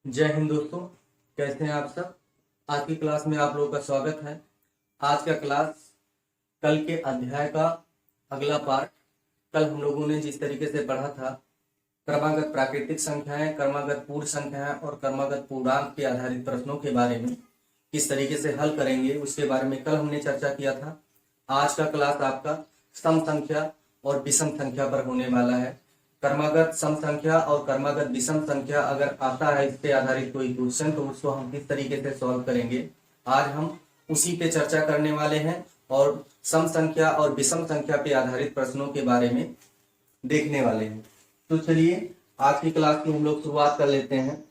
जय हिंद दोस्तों। कैसे हैं आप सब। आज की क्लास में आप लोगों का स्वागत है। आज का क्लास कल के अध्याय का अगला पार्ट। कल हम लोगों ने जिस तरीके से पढ़ा था क्रमागत प्राकृतिक संख्याएं, क्रमागत पूर्ण संख्याएं और क्रमागत पूर्णांक के आधारित प्रश्नों के बारे में किस तरीके से हल करेंगे उसके बारे में कल हमने चर्चा किया था। आज का क्लास आपका सम संख्या और विषम संख्या पर होने वाला है। क्रमागत सम संख्या और क्रमागत विषम संख्या अगर आता है इस पे आधारित कोई क्वेश्चन तो उसको हम किस तरीके से सॉल्व करेंगे, आज हम उसी पे चर्चा करने वाले हैं और सम संख्या और विषम संख्या पे आधारित प्रश्नों के बारे में देखने वाले हैं। तो चलिए आज की क्लास की हम लोग शुरुआत कर लेते हैं।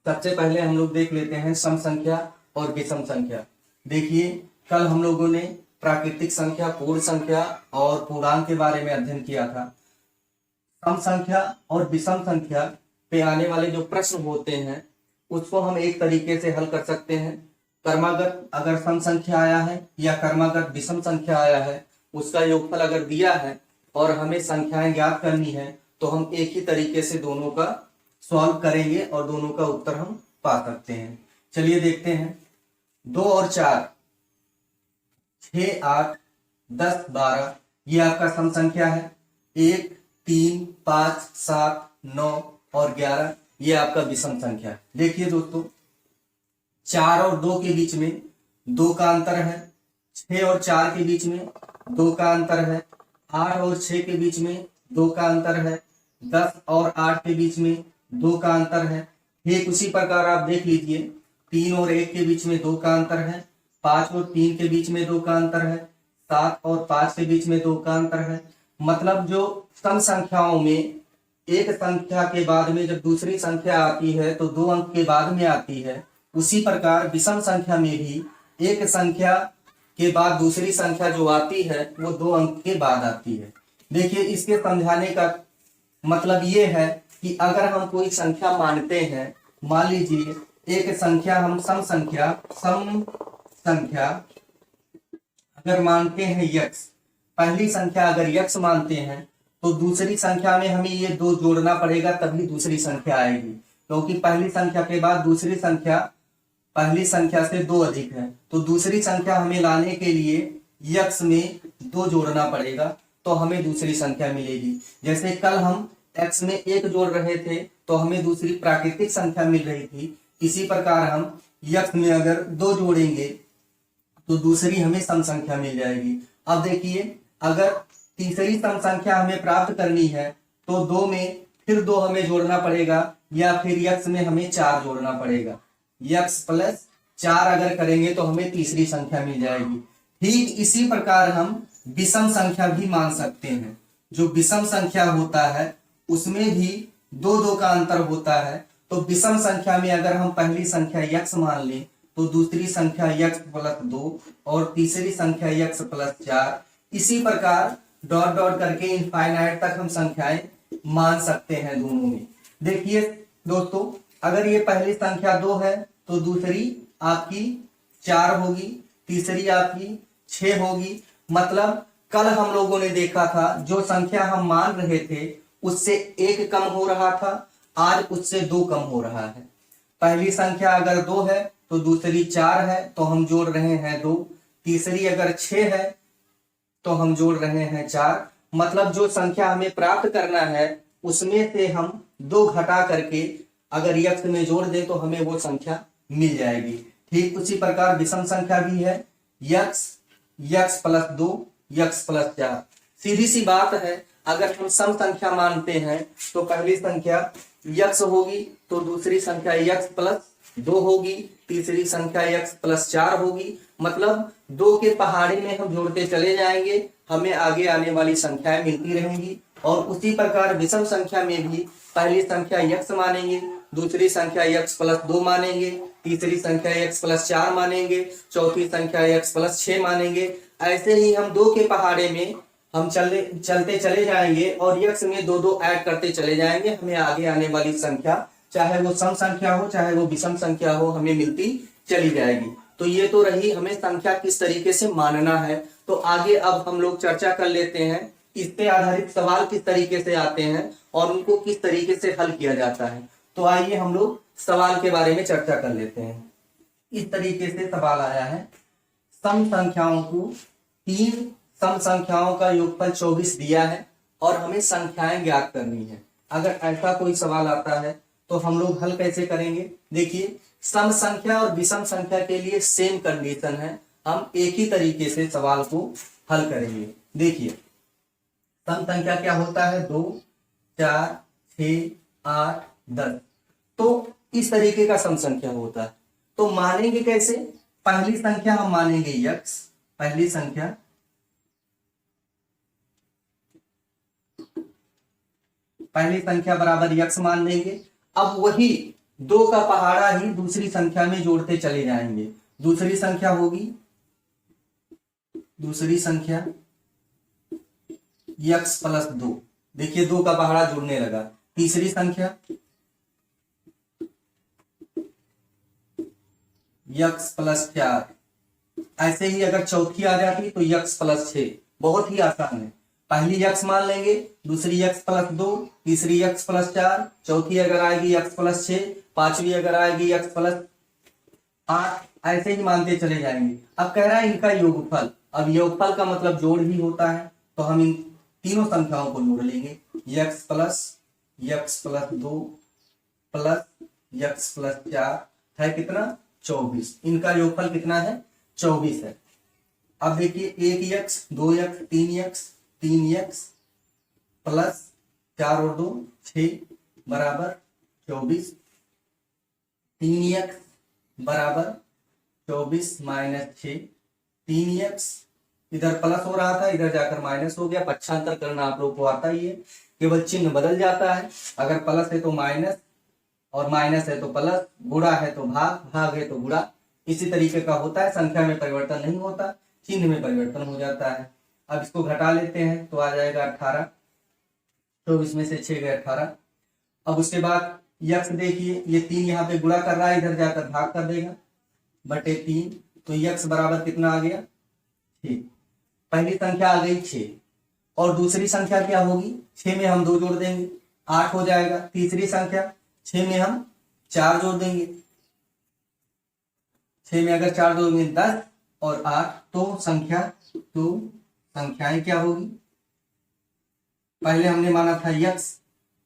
सबसे पहले हम लोग देख लेते हैं सम संख्या और विषम संख्या। देखिए कल हम लोगों ने प्राकृतिक संख्या, पूर्ण संख्या और पूर्णांक के बारे में अध्ययन किया था। सम संख्या और विषम संख्या पे आने वाले जो प्रश्न होते हैं उसको हम एक तरीके से हल कर सकते हैं। क्रमागत अगर सम संख्या आया है या क्रमागत विषम संख्या आया है, उसका योगफल अगर दिया है और हमें संख्याएं ज्ञात करनी है तो हम एक ही तरीके से दोनों का सॉल्व करेंगे और दोनों का उत्तर हम पा सकते हैं। चलिए देखते हैं। 2 और 4, 6, 8, 10, 12 ये आपका सम संख्या है। 1, 3, 5, 7, 9 और 11 ये आपका विषम संख्या है। देखिए दोस्तों 4 और 2 के बीच में 2 का अंतर है, 6 और 4 के बीच में 2 का अंतर है, 8 और 6 के बीच में 2 का अंतर है, 10 और 8 के बीच में 2 का अंतर है। ठीक उसी प्रकार आप देख लीजिए 3 और 1 के बीच में 2 का अंतर है, 5 और 3 के बीच में 2 का अंतर है, 7 और 5 के बीच में 2 का अंतर है। मतलब जो सम संख्याओं में एक संख्या के बाद में जब दूसरी संख्या आती है तो 2 अंक के बाद में आती है, उसी प्रकार विषम संख्या में भी एक संख्या के बाद दूसरी संख्या जो आती है वो 2 अंक के बाद आती है। देखिए इसके समझाने का मतलब ये है कि अगर हम कोई संख्या मानते हैं, मान लीजिए एक संख्या हम सम संख्या अगर मानते हैं यक्स, पहली संख्या अगर यक्स मानते हैं तो दूसरी संख्या में हमें ये 2 जोड़ना पड़ेगा तभी दूसरी संख्या आएगी, क्योंकि पहली संख्या के बाद दूसरी संख्या पहली संख्या से 2 अधिक है। तो दूसरी संख्या हमें लाने के लिए यक्स में 2 जोड़ना पड़ेगा तो हमें दूसरी संख्या मिलेगी। जैसे कल हम x में 1 जोड़ रहे थे तो हमें दूसरी प्राकृतिक संख्या मिल रही थी, इसी प्रकार हम यक्स में अगर 2 जोड़ेंगे तो दूसरी हमें सम संख्या मिल जाएगी। अब देखिए अगर तीसरी सम संख्या हमें प्राप्त करनी है तो 2 में फिर 2 हमें जोड़ना पड़ेगा या फिर यक्स में हमें 4 जोड़ना पड़ेगा। यक्स प्लस 4 अगर करेंगे तो हमें तीसरी संख्या मिल जाएगी। ठीक इसी प्रकार हम विषम संख्या भी मान सकते हैं। जो विषम संख्या होता है उसमें भी 2 का अंतर होता है। तो विषम संख्या में अगर हम पहली संख्या यक्स मान लें तो दूसरी संख्या यक्स प्लस 2 और तीसरी संख्या यक्स प्लस 4, इसी प्रकार डॉट डॉट करके इनफाइनाइट तक हम संख्याएं मान सकते हैं दोनों में। देखिए दोस्तों अगर ये पहली संख्या 2 है तो दूसरी आपकी 4 होगी, तीसरी आपकी 6 होगी। मतलब कल हम लोगों ने देखा था जो संख्या हम मान रहे थे उससे 1 कम हो रहा था, आज उससे 2 कम हो रहा है। पहली संख्या अगर 2 है तो दूसरी 4 है तो हम जोड़ रहे हैं 2, तीसरी अगर 6 है तो हम जोड़ रहे हैं 4। मतलब जो संख्या हमें प्राप्त करना है उसमें से हम 2 घटा करके अगर यक्स में जोड़ दें तो हमें वो संख्या मिल जाएगी। ठीक उसी प्रकार विषम संख्या भी है, यक्स प्लस 2, यक्स प्लस 4। सीधी सी बात है, अगर हम सम संख्या मानते हैं तो पहली संख्या यक्स होगी तो दूसरी संख्या यक्स प्लस 2 होगी, तीसरी संख्या यक्स प्लस 4 होगी। मतलब 2 के पहाड़े में हम जोड़ते चले जाएंगे, हमें आगे आने वाली संख्याएं मिलती रहेंगी। और उसी प्रकार विषम संख्या में भी पहली संख्या यक्स मानेंगे, दूसरी संख्या यक्स प्लस 2 मानेंगे, तीसरी संख्या यक्स प्लस 4 मानेंगे, चौथी संख्या यक्स प्लस 6 मानेंगे। ऐसे ही हम 2 के पहाड़े में हम चलते चले जाएंगे और यक्स में 2 ऐड करते चले जाएंगे, हमें आगे आने वाली संख्या चाहे वो सम संख्या हो चाहे वो विषम संख्या हो हमें मिलती चली जाएगी। तो ये तो रही हमें संख्या किस तरीके से मानना है। तो आगे अब हम लोग चर्चा कर लेते हैं इस पे आधारित सवाल किस तरीके से आते हैं और उनको किस तरीके से हल किया जाता है। तो आइए हम लोग सवाल के बारे में चर्चा कर लेते हैं। इस तरीके से सवाल आया है, सम संख्याओं को तीन सम संख्याओं का योगफल 24 दिया है और हमें संख्याएं ज्ञात करनी है। अगर ऐसा कोई सवाल आता है तो हम लोग हल कैसे करेंगे? देखिए, सम संख्या और विषम संख्या के लिए सेम कंडीशन है, हम एक ही तरीके से सवाल को हल करेंगे। देखिए, सम संख्या क्या होता है? 2, 4, 6, 8, 10। तो इस तरीके का सम संख्या होता है। तो मानेंगे कैसे? पहली संख्या हम मानेंगे यक्स, पहली संख्या बराबर यक्स मान लेंगे। अब वही 2 का पहाड़ा ही दूसरी संख्या में जोड़ते चले जाएंगे। दूसरी संख्या होगी, दूसरी संख्या यक्स प्लस 2। देखिए 2 का पहाड़ा जुड़ने लगा। तीसरी संख्या यक्स प्लस 4। ऐसे ही अगर चौथी आ जाती तो यक्स प्लस 6। बहुत ही आसान है। पहली यक्स मान लेंगे, दूसरी यक्स प्लस 2, तीसरी यक्स प्लस 4, चौथी अगर आएगी यक्स प्लस 6, पांचवी अगर आएगी यक्स प्लस 8। ऐसे ही मानते चले जाएंगे। अब कह रहा है इनका योगफल। अब योगफल का मतलब जोड़ ही होता है, तो हम इन तीनों संख्याओं को जोड़ लेंगे। X plus 2 plus x plus 4 है कितना? 24। इनका योगफल कितना है? 24 है। अब देखिए 1 x, 2 x, 3 x, 3 x plus 4 और 2 6 बराबर 24। 3 यक्स बराबर 24 माइनस 6। 3 यक्स इधर प्लस हो रहा था, इधर जाकर माइनस हो गया। पक्षांतर करना आप लोग को आता ही है, केवल चिन्ह बदल जाता है। अगर प्लस है तो माइनस और माइनस है तो प्लस, गुणा है तो भाग, भाग है तो गुणा। इसी तरीके का होता है। संख्या में परिवर्तन नहीं होता, चिन्ह में परिवर्तन हो जाता है। अब इसको घटा लेते हैं तो आ जाएगा 18। 24 में से 6 गए 18। अब उसके बाद यक्स देखिए, ये 3 यहाँ पे गुणा कर रहा है, इधर जाकर भाग कर देगा बटे 3। तो यक्स बराबर कितना आ गया? 6। पहली संख्या आ गई 6 और दूसरी संख्या क्या होगी? 6 में हम 2 जोड़ देंगे, 8 हो जाएगा। तीसरी संख्या 6 में हम 4 जोड़ देंगे, 6 में अगर 4 जोड़ेंगे 10 और 8। तो संख्याएं क्या होगी? पहले हमने माना था यक्स,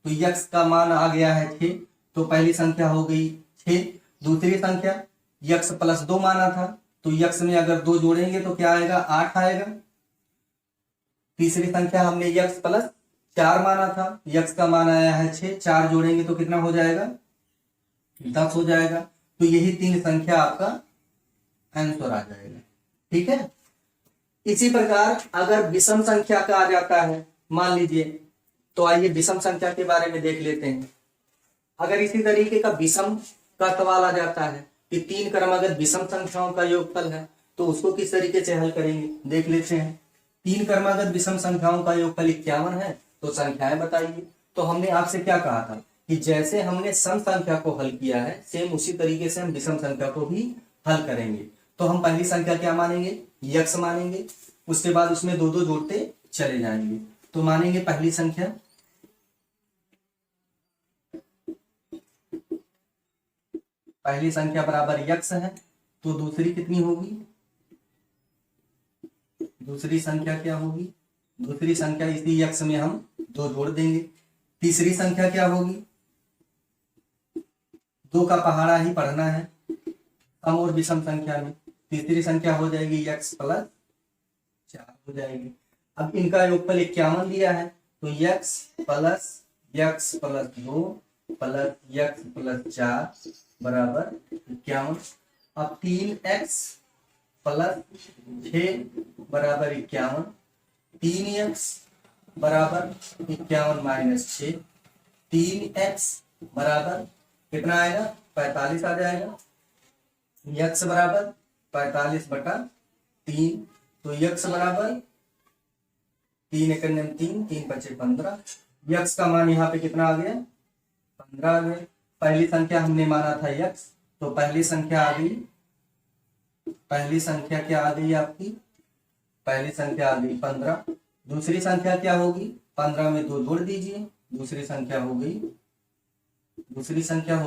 तो यक्स का मान आ गया है 6, तो पहली संख्या हो गई 6। दूसरी संख्या यक्स प्लस 2 माना था, तो यक्स में अगर 2 जोड़ेंगे तो क्या आएगा? 8 आएगा। तीसरी संख्या हमने यक्स प्लस 4 माना था, यक्स का मान आया है 6, 4 जोड़ेंगे तो कितना हो जाएगा? 10 हो जाएगा। तो यही 3 संख्या आपका आंसर आ जाएगा। ठीक है। इसी प्रकार अगर विषम संख्या का आ जाता है, मान लीजिए, तो आइए विषम संख्या के बारे में देख लेते हैं। अगर इसी तरीके का विषम का सवाल आ जाता है कि 3 क्रमागत विषम संख्याओं का योगफल है, तो उसको किस तरीके से हल करेंगे देख लेते हैं। 3 क्रमागत विषम संख्याओं का योगफल 51 है, तो संख्याएं बताइए। तो हमने आपसे क्या कहा था कि जैसे हमने सम संख्या को हल किया है, सेम उसी तरीके से हम विषम संख्या को भी हल करेंगे। तो हम पहली संख्या क्या मानेंगे? यक्स मानेंगे। उसके बाद उसमें 2 2 जोड़ते चले जाएंगे। तो मानेंगे पहली संख्या बराबर यक्स है, तो दूसरी कितनी होगी? दूसरी संख्या क्या होगी? दूसरी संख्या इसी यक्स में हम 2 जोड़ देंगे। तीसरी संख्या क्या होगी? 2 का पहाड़ा ही पढ़ना है सम और विषम संख्या में। तीसरी संख्या हो जाएगी यक्स प्लस 4 हो जाएगी। अब इनका योगफल 51 दिया है, तो x plus 2 plus x plus 4 बराबर 51। अब 3x प्लस 6 बराबर 51। 3x बराबर 51 माइनस 6। 3x बराबर कितना आएगा? 45 आ जाएगा। यक्स बराबर 45 बटा 3। तो यक्स बराबर 3 × 3, 3 × 5 15। यक्स का मान यहाँ पे कितना आ गया? 15 आ गया। पहली संख्या हमने माना था यक्स, तो पहली संख्या आ गई। पहली संख्या क्या आ गई आपकी? पहली संख्या आ गई 15। दूसरी संख्या क्या होगी? 15 में 2 जोड़ दीजिए, दूसरी संख्या हो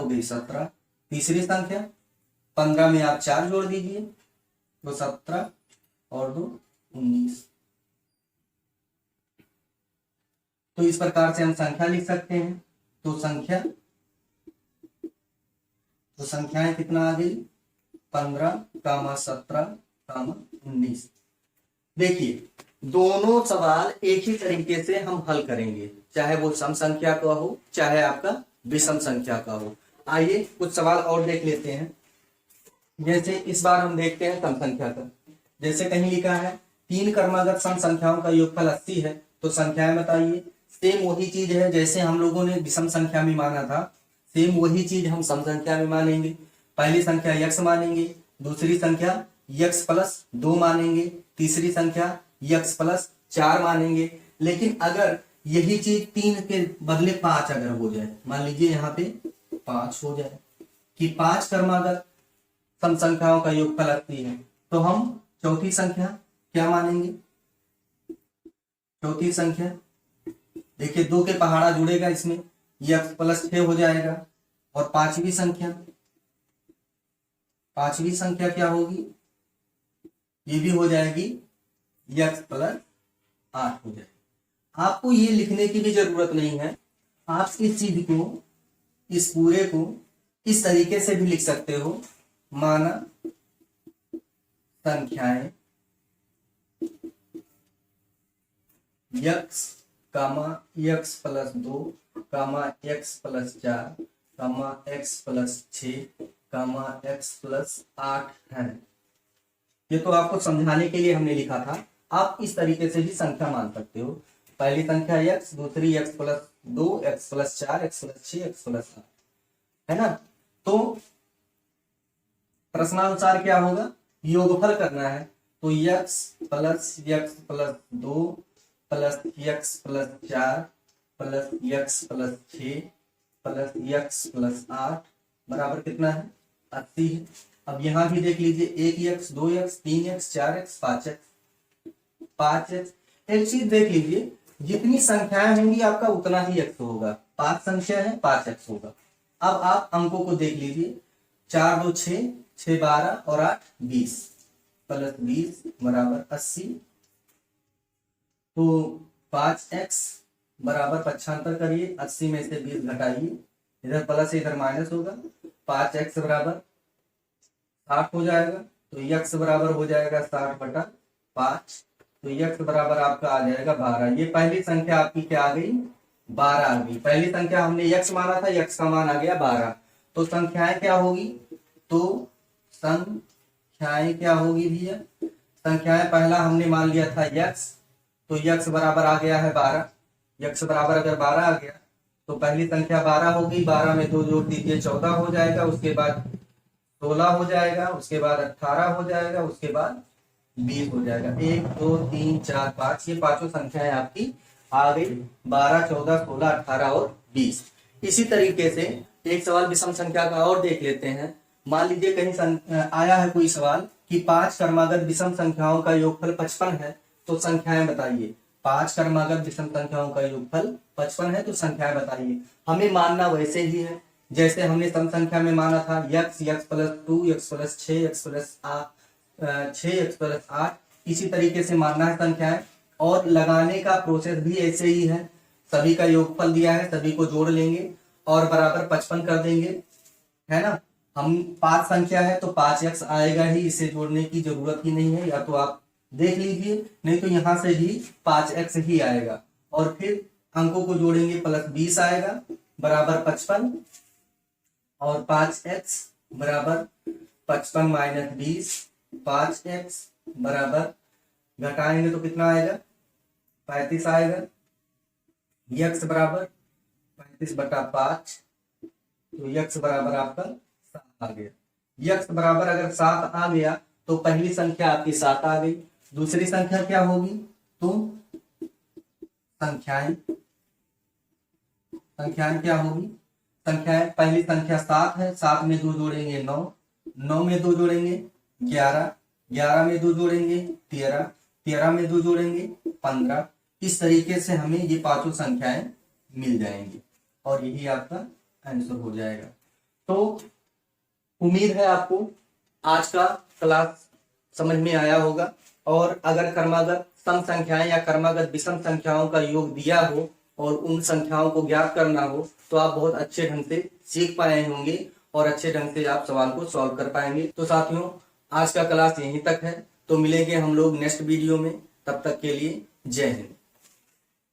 गई 17। तीसरी संख्या 15 में आप 4 जोड़ दीजिए तो 17 और 2 19। तो इस प्रकार से हम संख्या लिख सकते हैं। तो संख्याएं कितना आ गई 15, 17, 19। देखिए दोनों सवाल एक ही तरीके से हम हल करेंगे, चाहे वो सम संख्या का हो चाहे आपका विषम संख्या का हो। आइए कुछ सवाल और देख लेते हैं। जैसे इस बार हम देखते हैं सम संख्या का। जैसे कहीं लिखा है 3 क्रमागत सम संख्याओं का योगफल 80 है, तो संख्याएं बताइए। सेम वही चीज है जैसे हम लोगों ने विषम संख्या में माना था, सेम वही चीज हम सम संख्या में मानेंगे। पहली संख्या यक्स मानेंगे, दूसरी संख्या यक्स प्लस 2 मानेंगे, तीसरी संख्या यक्स प्लस 4 मानेंगे। लेकिन अगर यही चीज 3 के बदले 5 अगर हो जाए, मान लीजिए यहाँ पे 5 हो जाए कि 5 क्रमागत सम संख्याओं का योगफल 80 है, तो हम चौथी संख्या क्या मानेंगे। चौथी संख्या देखिए 2 के पहाड़ा जुड़ेगा, इसमें यक्स प्लस 6 हो जाएगा। और पांचवी संख्या क्या होगी, ये भी हो जाएगी यक्स प्लस 8 हो जाएगी। आपको ये लिखने की भी जरूरत नहीं है, आप इस चीज को, इस पूरे को इस तरीके से भी लिख सकते हो। माना संख्याएं यक्स कामा यक्स प्लस 2 कामा एक्स प्लस 4 कामा एक्स प्लस 6 कामा एक्स प्लस 8 है। ये तो आपको समझाने के लिए हमने लिखा था, आप इस तरीके से भी संख्या मान सकते हो। पहली संख्या यक्स, दूसरी x plus 2, x plus 4, x plus 6, x plus 8, है ना। तो प्रश्नानुसार क्या होगा, योगफल करना है, तो x plus 2 plus x plus 4 plus x plus 6 plus x plus 8 बराबर कितना है 80 है। अब यहां भी देख लीजिए 1 x 2 x 3 x 4 x 5 x. एक चीज देख लीजिए, जितनी संख्याएं होंगी आपका उतना ही यक्स होगा। 5 संख्या है 5 यक्स होगा। अब आप अंकों को देख लीजिए, 4 2 6, 6 12 और 8 20 प्लस 20 बराबर 80। तो 5x बराबर पक्षांतर करिए, 80 में से 20 घटाइए, इधर प्लस इधर माइनस होगा, 5x बराबर 60 हो जाएगा। तो x बराबर हो जाएगा 60/5, तो x बराबर आपका आ जाएगा 12। ये पहली संख्या आपकी क्या आ गई 12 आ गई। पहली संख्या हमने x माना था, x का मान आ गया 12। तो संख्याएं क्या होगी, तो संख्याएं क्या होगी भैया, संख्याएं पहला हमने मान लिया था x, तो x बराबर आ गया है 12। x बराबर अगर 12 आ गया तो पहली संख्या 12 हो गई, 12 में 2 जोड़ दीजिए 14 हो जाएगा, उसके बाद 16 हो जाएगा, उसके बाद 18 हो जाएगा, उसके बाद 20 हो जाएगा। 1 2 3 4 5, ये पांचों संख्याएं आपकी आ गई 12 14 16 18 और 20। इसी तरीके से एक सवाल विषम संख्या का और देख लेते हैं। मान लीजिए कहीं आया है कोई सवाल कि 5 क्रमागत विषम संख्याओं का योगफल 55 है, तो संख्याएं बताइए। 5 क्रमागत विषम संख्याओं का योगफल 55 है, तो संख्याएं बताइए। हमें मानना वैसे ही है जैसे हमने सम संख्या में माना था, x plus 2 x plus 6 x plus 6 x plus 8। इसी तरीके से मानना है संख्याएं, और लगाने का प्रोसेस भी ऐसे ही है। सभी का योगफल दिया है, सभी को जोड़ लेंगे और बराबर 55 कर देंगे, है ना। हम 5 संख्या है तो 5x आएगा ही, इसे जोड़ने की जरूरत ही नहीं है, या तो आप देख लीजिए, नहीं तो यहां से भी 5x ही आएगा। और फिर अंकों को जोड़ेंगे, प्लस 20 आएगा बराबर 55, और 5x बराबर 55 माइनस 20, 5x बराबर घटाएंगे तो कितना आएगा 35 आएगा। x बराबर 35/5, तो x बराबर आपका 7 आ गया। x बराबर अगर 7 आ गया तो पहली संख्या आपकी 7 आ गई। दूसरी संख्या क्या होगी, तो संख्याएं क्या होगी, संख्याएं पहली संख्या 7 है, 7 में 2 जोड़ेंगे 9, 9 में 2 जोड़ेंगे 11, 11 में 2 जोड़ेंगे 13, 13 में 2 जोड़ेंगे 15। इस तरीके से हमें ये पांचों संख्याएं मिल जाएंगी और यही आपका आंसर हो जाएगा। तो उम्मीद है आपको आज का क्लास समझ में आया होगा। और अगर क्रमागत सम संख्याएं या क्रमागत विषम संख्याओं का योग दिया हो और उन संख्याओं को ज्ञात करना हो तो आप बहुत अच्छे ढंग से सीख पाए होंगे और अच्छे ढंग से आप सवाल को सॉल्व कर पाएंगे। तो साथियों, आज का क्लास यहीं तक है। तो मिलेंगे हम लोग नेक्स्ट वीडियो में। तब तक के लिए जय हिंद।